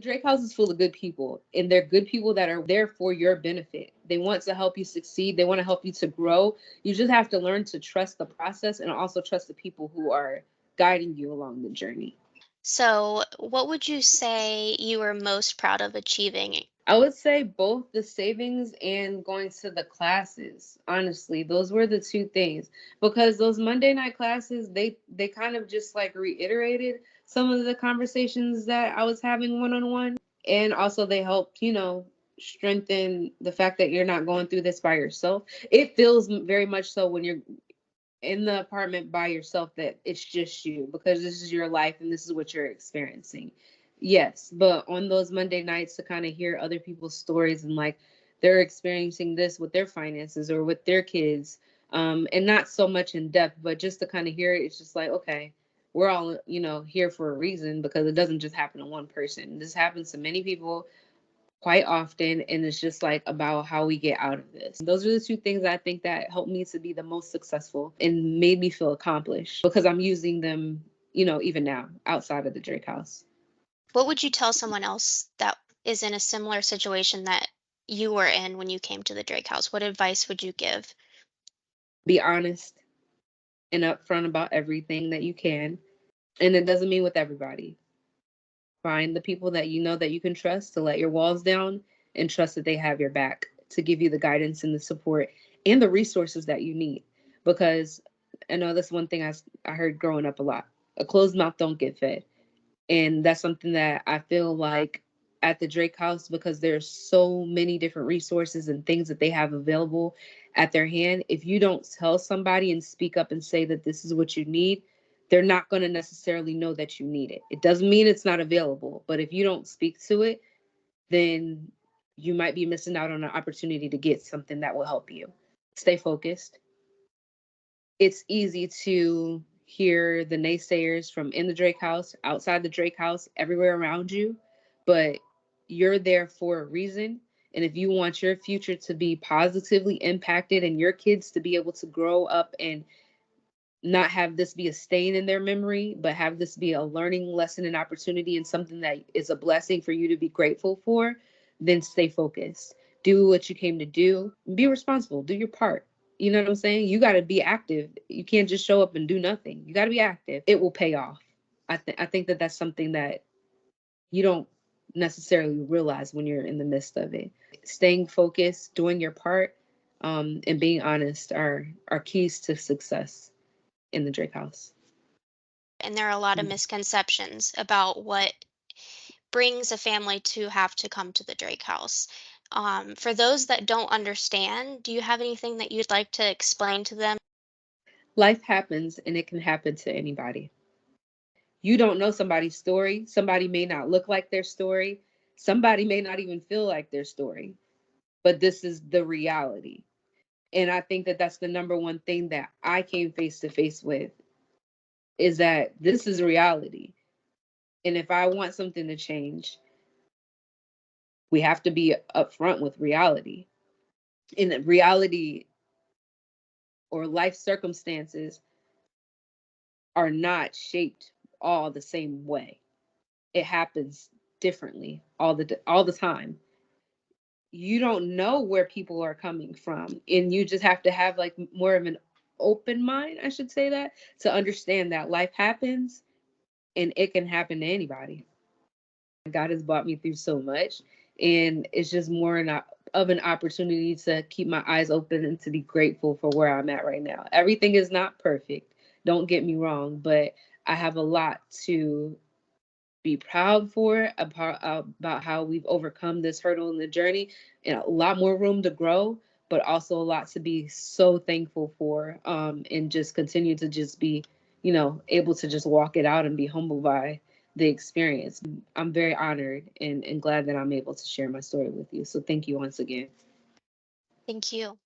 Drake House is full of good people, and they're good people that are there for your benefit. They want to help you succeed. They want to help you to grow. You just have to learn to trust the process and also trust the people who are guiding you along the journey. So, what would you say you were most proud of achieving? I would say both the savings and going to the classes. Honestly, those were the two things, because those Monday night classes, they kind of just like reiterated some of the conversations that I was having one on one, and also they helped, strengthen the fact that you're not going through this by yourself. It feels very much so when you're in the apartment by yourself that it's just you, because this is your life and this is what you're experiencing. Yes, but on those Monday nights to kind of hear other people's stories and like they're experiencing this with their finances or with their kids, and not so much in depth, but just to kind of hear it, it's just like, okay, we're all, here for a reason, because it doesn't just happen to one person. This happens to many people quite often, and it's just like about how we get out of this. Those are the two things I think that helped me to be the most successful and made me feel accomplished, because I'm using them, even now outside of the Drake House. What would you tell someone else that is in a similar situation that you were in when you came to the Drake House? What advice would you give? Be honest and upfront about everything that you can, and it doesn't mean with everybody. Find the people that you know that you can trust to let your walls down, and trust that they have your back to give you the guidance and the support and the resources that you need. Because I know that's one thing I heard growing up a lot. A closed mouth don't get fed. And that's something that I feel like at the Drake House, because there's so many different resources and things that they have available at their hand. If you don't tell somebody and speak up and say that this is what you need, they're not going to necessarily know that you need it. It doesn't mean it's not available, but if you don't speak to it, then you might be missing out on an opportunity to get something that will help you. Stay focused. It's easy to hear the naysayers from in the Drake House, outside the Drake House, everywhere around you, but you're there for a reason. And if you want your future to be positively impacted and your kids to be able to grow up and not have this be a stain in their memory, but have this be a learning lesson and opportunity and something that is a blessing for you to be grateful for, then stay focused. Do what you came to do. Be responsible. Do your part. You know what I'm saying? You got to be active. You can't just show up and do nothing. You got to be active. It will pay off. I think that that's something that you don't necessarily realize when you're in the midst of it. Staying focused, doing your part, and being honest are keys to success in the Drake House. And there are a lot of misconceptions about what brings a family to have to come to the Drake House. For those that don't understand, do you have anything that you'd like to explain to them? Life happens and it can happen to anybody. You don't know somebody's story. Somebody may not look like their story. Somebody may not even feel like their story, but this is the reality. And I think that that's the number one thing that I came face to face with, is that this is reality. And if I want something to change, we have to be upfront with reality. And reality or life circumstances are not shaped all the same way. It happens differently all the time. You don't know where people are coming from, and you just have to have like more of an open mind, I should say, that to understand that life happens and it can happen to anybody. God has brought me through so much, and it's just more of an opportunity to keep my eyes open and to be grateful for where I'm at right now. Everything is not perfect, don't get me wrong, but I have a lot to be proud for about how we've overcome this hurdle in the journey, and a lot more room to grow, but also a lot to be so thankful for, and just continue to just be, able to just walk it out and be humbled by the experience. I'm very honored and glad that I'm able to share my story with you. So thank you once again. Thank you.